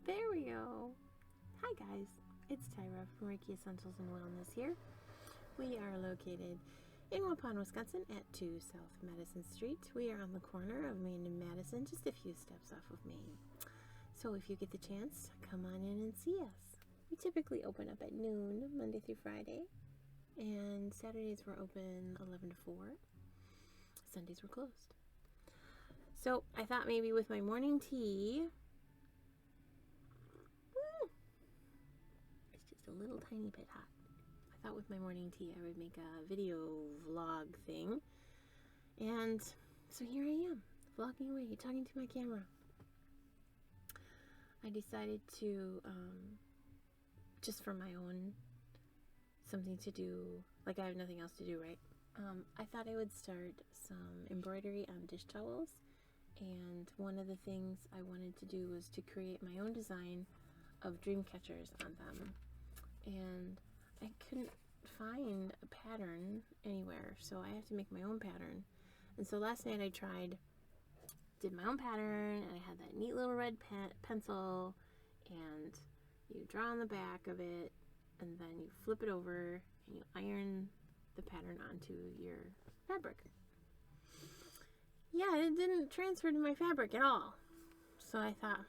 There we go. Hi guys, it's Tyra from ReikiEssentials and Wellness here. We are located in Waupun, Wisconsin at 2 South Madison Street. We are on the corner of Main and Madison, just a few steps off of Main. So if you get the chance, come on in and see us. We typically open up at noon, Monday through Friday, and Saturdays we're open 11 to 4. Sundays we're closed. So I thought maybe with my morning tea, it's just a little tiny bit hot. I thought with my morning tea I would make a video vlog thing. And so here I am, vlogging away, talking to my camera. I decided to, just for my own, something to do, like I have nothing else to do, right? I thought I would start some embroidery on dish towels. And one of the things I wanted to do was to create my own design of dream catchers on them. And I couldn't find a pattern anywhere, so I have to make my own pattern. And so last night I did my own pattern, and I had that neat little red pencil, and you draw on the back of it, and then you flip it over, and you iron the pattern onto your fabric. Yeah, it didn't transfer to my fabric at all. So I thought,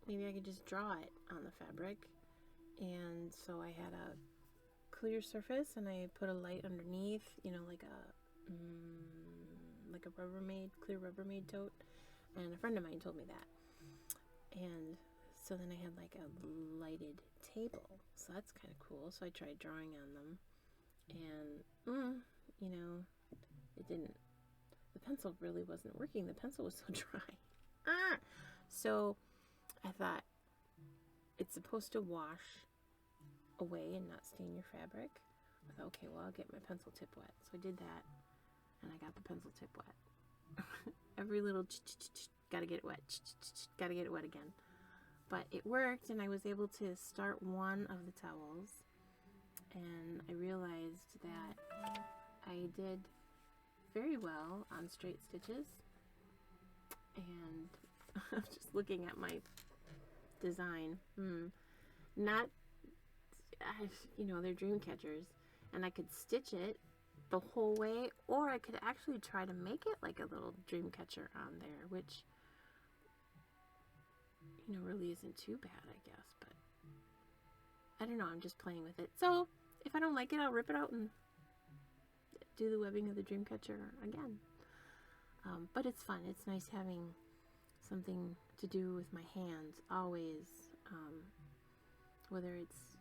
maybe I could just draw it on the fabric. And so I had a clear surface, and I put a light underneath, like a clear Rubbermaid tote. And a friend of mine told me that. And so then I had like a lighted table. So that's kind of cool. So I tried drawing on them. And, it didn't. The pencil really wasn't working. The pencil was so dry. So I thought, it's supposed to wash away and not stain your fabric. I thought, okay, well, I'll get my pencil tip wet. So I did that, and I got the pencil tip wet. Every little gotta get it wet, gotta get it wet again. But it worked, and I was able to start one of the towels, and I realized that I did very well on straight stitches. And I'm just looking at my design. Not, they're dream catchers, and I could stitch it the whole way, or I could actually try to make it like a little dream catcher on there, which really isn't too bad, I guess. But I don't know, I'm just playing with it. So if I don't like it, I'll rip it out and do the webbing of the dream catcher again. But it's fun. It's nice having something to do with my hands always, whether it's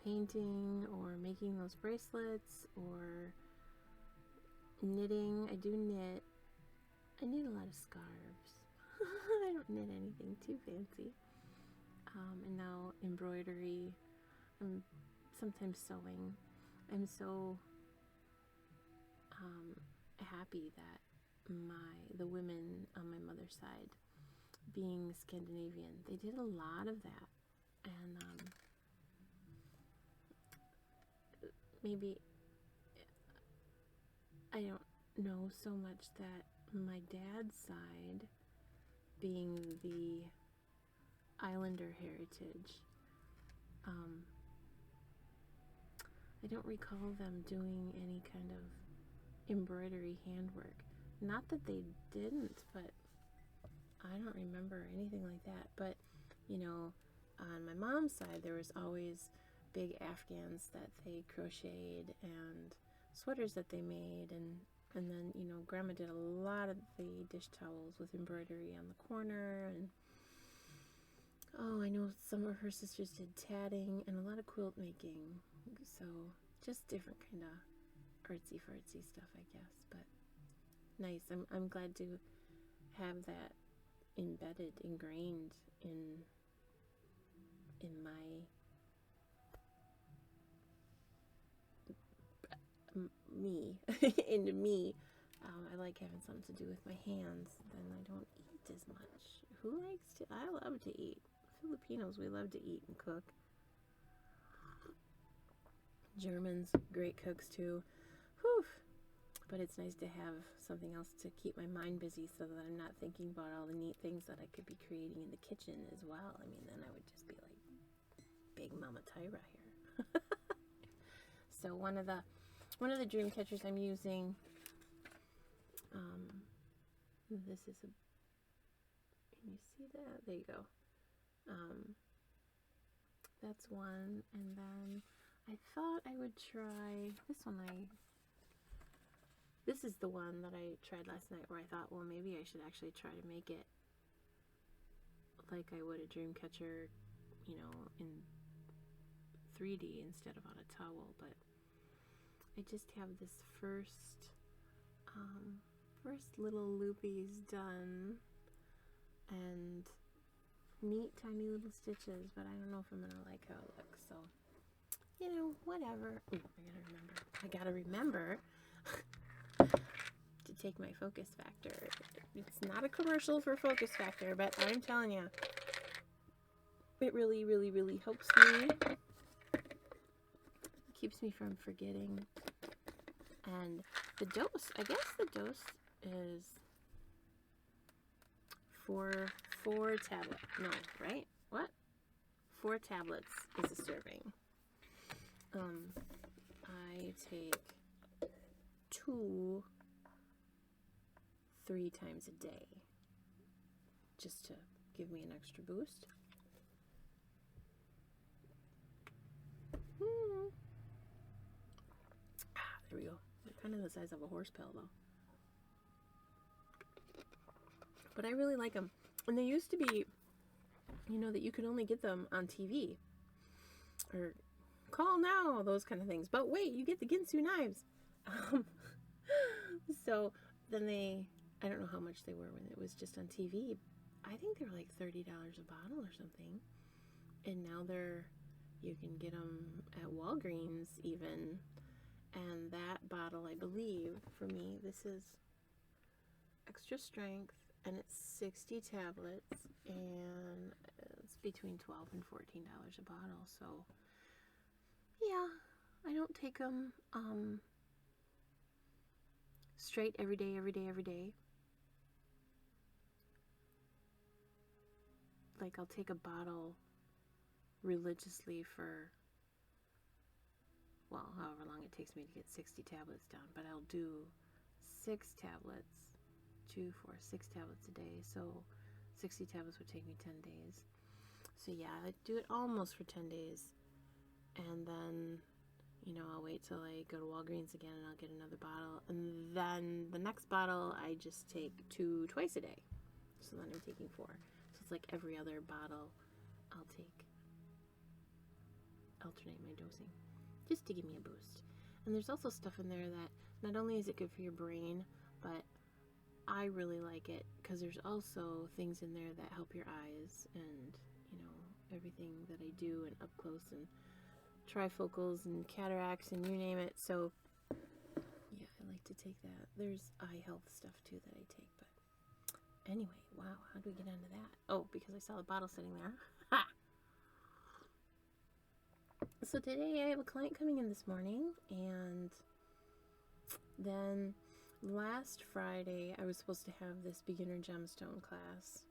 painting or making those bracelets or knitting. I do knit. I knit a lot of scarves. I don't knit anything too fancy. And now embroidery. I'm sometimes sewing. I'm so happy that the women on my mother's side, being Scandinavian, they did a lot of that. And maybe I don't know so much that my dad's side, being the Islander heritage, I don't recall them doing any kind of embroidery handwork. Not that they didn't, but I don't remember anything like that. But on my mom's side, there was always big Afghans that they crocheted and sweaters that they made, and then grandma did a lot of the dish towels with embroidery on the corner. And I know some of her sisters did tatting and a lot of quilt making. So just different kind of artsy fartsy stuff, I guess. But nice. I'm glad to have that ingrained in my into me. I like having something to do with my hands. Then I don't eat as much. Who likes to? I love to eat. Filipinos, we love to eat and cook. Germans, great cooks too. Whew. But it's nice to have something else to keep my mind busy so that I'm not thinking about all the neat things that I could be creating in the kitchen as well. I mean, then I would just be like big Mama Tyra here. So one of the dream catchers I'm using, this is a, can you see that? There you go. That's one, and then I thought I would try this one. This is the one that I tried last night where I thought, well, maybe I should actually try to make it like I would a dream catcher, you know, in 3D instead of on a towel. But I just have this first little loopies done and neat tiny little stitches, but I don't know if I'm gonna like how it looks, so you know, whatever. Ooh, I gotta remember to take my Focus Factor. It's not a commercial for Focus Factor, but I'm telling you, it really, really, really helps me. It keeps me from forgetting. And the dose, I guess the dose is four tablets. No, right? What? 4 tablets is a serving. I take 2 3 times a day just to give me an extra boost. There we go. They're kind of the size of a horse pill, though. But I really like them. And they used to be, you know, that you could only get them on TV. Or call now, those kind of things. But wait, you get the Ginsu knives. So then I don't know how much they were when it was just on TV. I think they were like $30 a bottle or something. And now you can get them at Walgreens even. And that bottle, I believe, for me, this is extra strength, and it's 60 tablets, and it's between $12 and $14 a bottle. So, yeah, I don't take them straight every day. Like, I'll take a bottle religiously for, well, however long it takes me to get 60 tablets down, but I'll do 6 tablets, 6 tablets a day, so 60 tablets would take me 10 days. So yeah, I do it almost for 10 days, and then, you know, I'll wait till I go to Walgreens again and I'll get another bottle, and then the next bottle I just take 2 twice a day, so then I'm taking 4. So it's like every other bottle I'll alternate my dosing, just to give me a boost. And there's also stuff in there that not only is it good for your brain, but I really like it because there's also things in there that help your eyes and, you know, everything that I do, and up close, and trifocals and cataracts and you name it. So yeah, I like to take that. There's eye health stuff too that I take. But anyway, wow, how do we get into that? Oh, because I saw the bottle sitting there. Ha! So today I have a client coming in this morning, and then last Friday I was supposed to have this beginner gemstone class,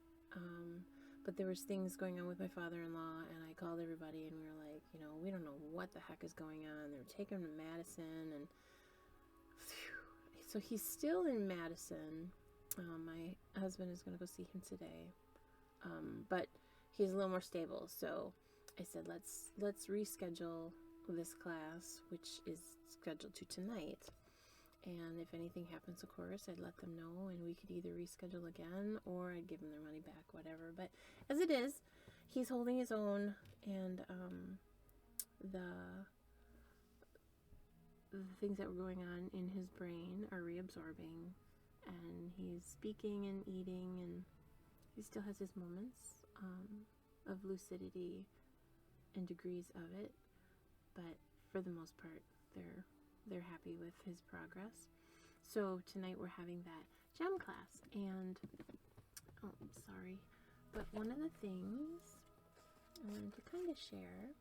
but there was things going on with my father-in-law, and I called everybody and we were like, you know, we don't know what the heck is going on. They were taking him to Madison, and so he's still in Madison. My husband is going to go see him today, but he's a little more stable, so I said, let's reschedule this class, which is scheduled to tonight. And if anything happens, of course, I'd let them know, and we could either reschedule again or I'd give them their money back, whatever. But as it is, he's holding his own, and the things that were going on in his brain are reabsorbing, and he's speaking and eating, and he still has his moments of lucidity and degrees of it, but for the most part they're happy with his progress. So tonight we're having that gem class, and but one of the things I wanted to kind of share,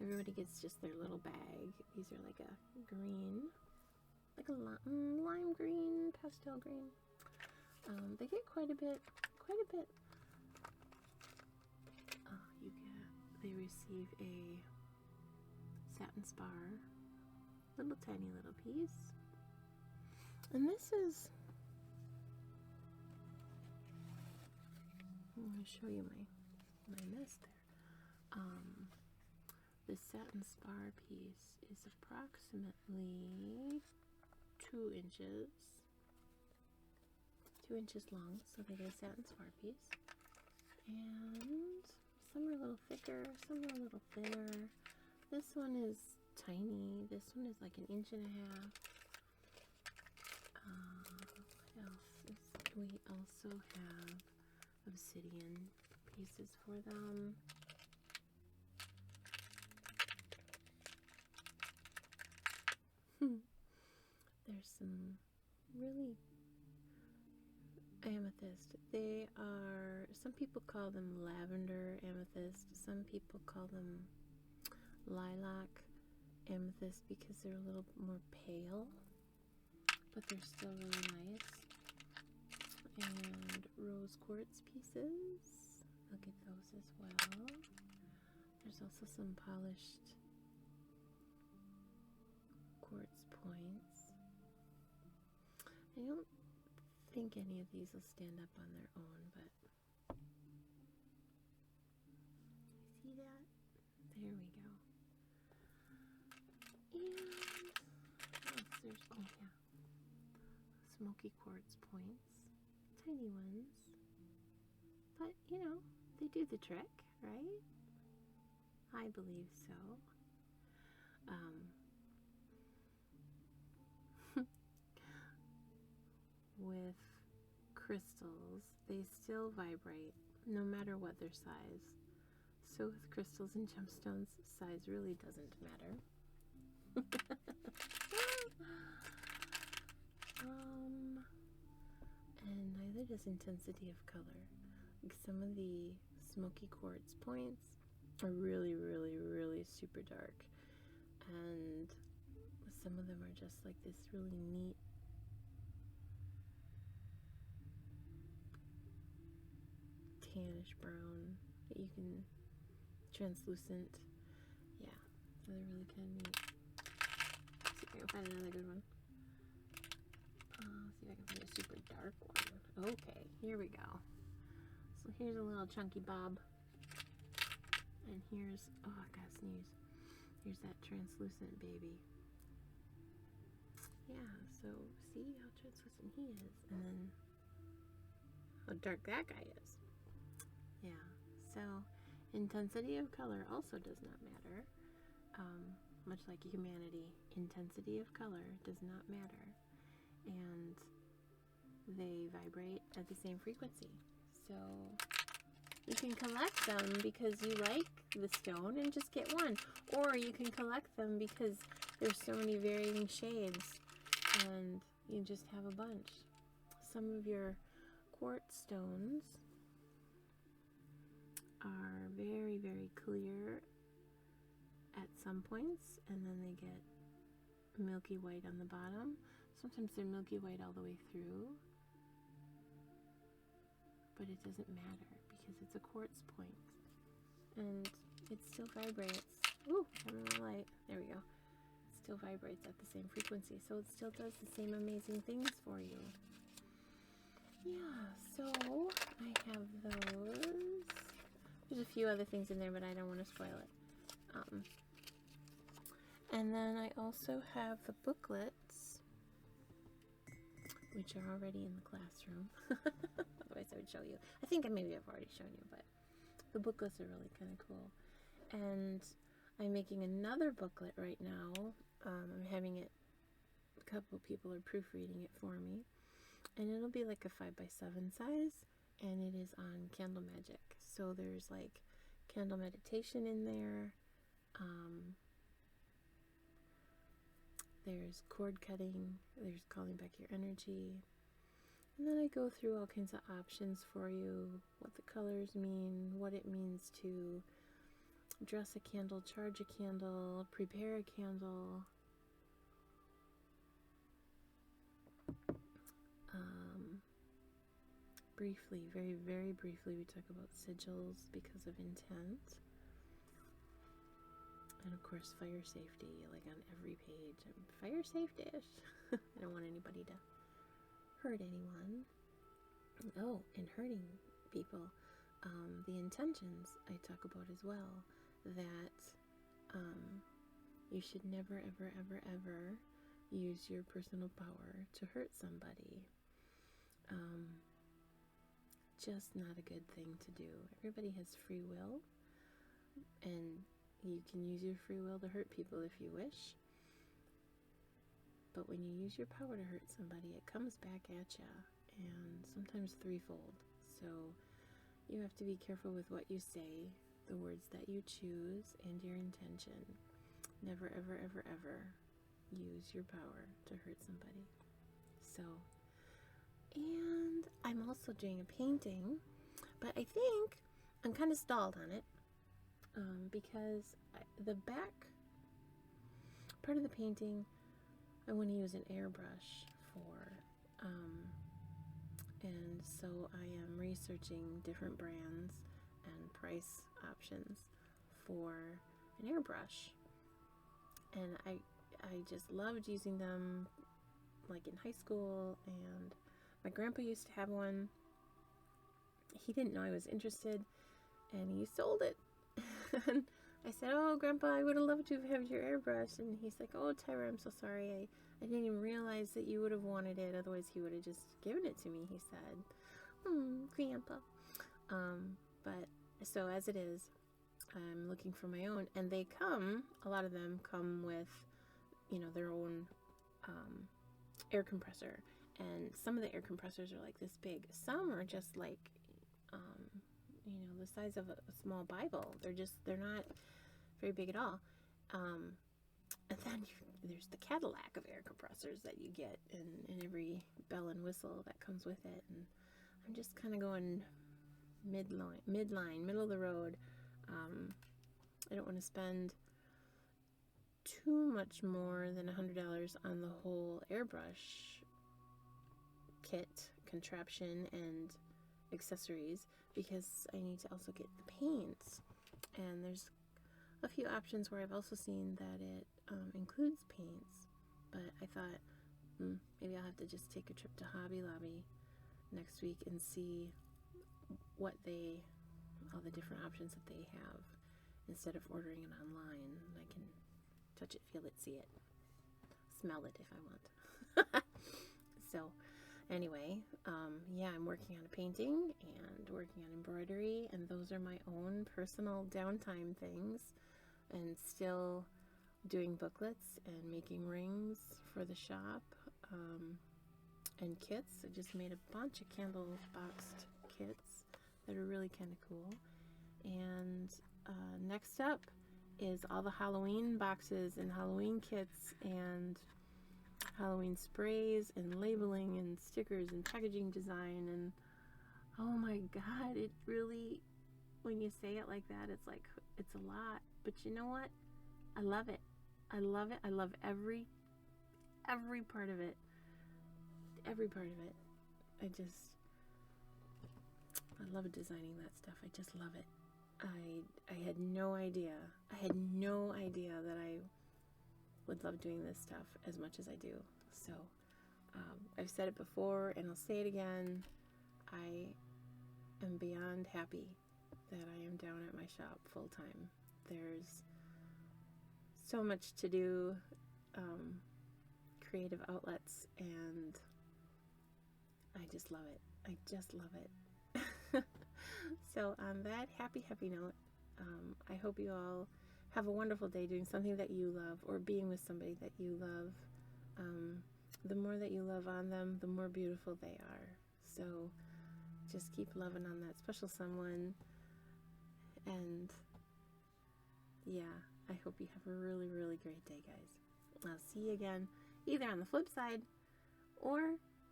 everybody gets just their little bag. These are like a green like a lime green, pastel green. They get quite a bit. They receive a satin spar, little tiny little piece. And this is, I'm going to show you my mess there. The satin spar piece is approximately 2 inches. 2 inches long, so they get a satin spar piece. And some are a little thicker, some are a little thinner. This one is tiny. This one is like 1.5 inches. What else? We also have obsidian pieces for them. There's some really amethyst. They are, some people call them lavender amethyst. Some people call them lilac amethyst because they're a little more pale, but they're still really nice. And rose quartz pieces, I'll get those as well. There's also some polished quartz points. I don't think any of these will stand up on their own, but see that? There we go. And there's, oh yeah, smoky quartz points, tiny ones, but you know, they do the trick, right? I believe so. With crystals, they still vibrate no matter what their size. So with crystals and gemstones, size really doesn't matter. And neither does intensity of color. Like some of the smoky quartz points are really, really, really super dark. And some of them are just like this really neat tannish brown that you can, translucent. Yeah, so they're really kind of neat. Let's see if I can find another good one. See if I can find a super dark one. Okay, here we go. So here's a little chunky bob. And here's, oh, I gotta sneeze. Here's that translucent baby. Yeah, so see how translucent he is. And then how dark that guy is. Yeah, so intensity of color also does not matter. Much like humanity, intensity of color does not matter. And they vibrate at the same frequency. So you can collect them because you like the stone and just get one. Or you can collect them because there's so many varying shades and you just have a bunch. Some of your quartz stones are very, very clear at some points, and then they get milky white on the bottom. Sometimes they're milky white all the way through, but it doesn't matter because it's a quartz point, and it still vibrates. Ooh, I'm in the light. There we go. It still vibrates at the same frequency, so it still does the same amazing things for you. Yeah, so I have those. There's a few other things in there, but I don't want to spoil it. And then I also have the booklets, which are already in the classroom. Otherwise I would show you. I think maybe I've already shown you, but the booklets are really kind of cool. And I'm making another booklet right now. I'm having it, a couple of people are proofreading it for me. And it'll be like a 5x7 size, and it is on candle magic. So there's like candle meditation in there. There's cord cutting. There's calling back your energy. And then I go through all kinds of options for you, what the colors mean, what it means to dress a candle, charge a candle, prepare a candle. briefly, very, very briefly, we talk about sigils because of intent. And of course, fire safety, like on every page. Fire safe-ish. I don't want anybody to hurt anyone. Oh, and hurting people. The intentions I talk about as well. That you should never, ever, ever, ever use your personal power to hurt somebody. Just not a good thing to do. Everybody has free will, and you can use your free will to hurt people if you wish. But when you use your power to hurt somebody, it comes back at you, and sometimes threefold. So you have to be careful with what you say, the words that you choose, and your intention. Never, ever, ever, ever use your power to hurt somebody. So, and I'm also doing a painting, but I think I'm kind of stalled on it because the back part of the painting I want to use an airbrush for, and so I am researching different brands and price options for an airbrush, and I just loved using them like in high school, and my grandpa used to have one. He didn't know I was interested, and he sold it. And I said, "Oh, Grandpa, I would have loved to have had your airbrush." And he's like, "Oh, Tyra, I'm so sorry. I didn't even realize that you would have wanted it. Otherwise, he would have just given it to me," he said. Grandpa. But so as it is, I'm looking for my own. And they come, a lot of them come with, their own air compressor. And some of the air compressors are like this big. Some are just like, the size of a small Bible. They're not very big at all. And then there's the Cadillac of air compressors that you get in every bell and whistle that comes with it. And I'm just kind of going middle of the road. I don't want to spend too much more than $100 on the whole airbrush kit, contraption, and accessories, because I need to also get the paints. And there's a few options where I've also seen that it includes paints, but I thought maybe I'll have to just take a trip to Hobby Lobby next week and see all the different options that they have, instead of ordering it online. I can touch it, feel it, see it, smell it if I want. So anyway, I'm working on a painting and working on embroidery, and those are my own personal downtime things, and still doing booklets and making rings for the shop, and kits. I just made a bunch of candle boxed kits that are really kind of cool. And next up is all the Halloween boxes and Halloween kits and Halloween sprays and labeling and stickers and packaging design. And oh my god, it really, when you say it like that, it's like, it's a lot. But you know what? I love it. I love it. I love every part of it. Every part of it. I love designing that stuff. I just love it. I had no idea. I had no idea that I would love doing this stuff as much as I do. So I've said it before, and I'll say it again. I am beyond happy that I am down at my shop full time. There's so much to do, creative outlets, and I just love it. I just love it. So on that happy note, I hope you all have a wonderful day doing something that you love, or being with somebody that you love. The more that you love on them, the more beautiful they are. So just keep loving on that special someone. And yeah, I hope you have a really, really great day, guys. I'll see you again, either on the flip side or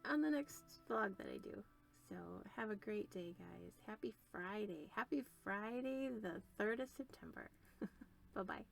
on the next vlog that I do. So have a great day, guys. Happy Friday. Happy Friday, the 3rd of September. Bye-bye.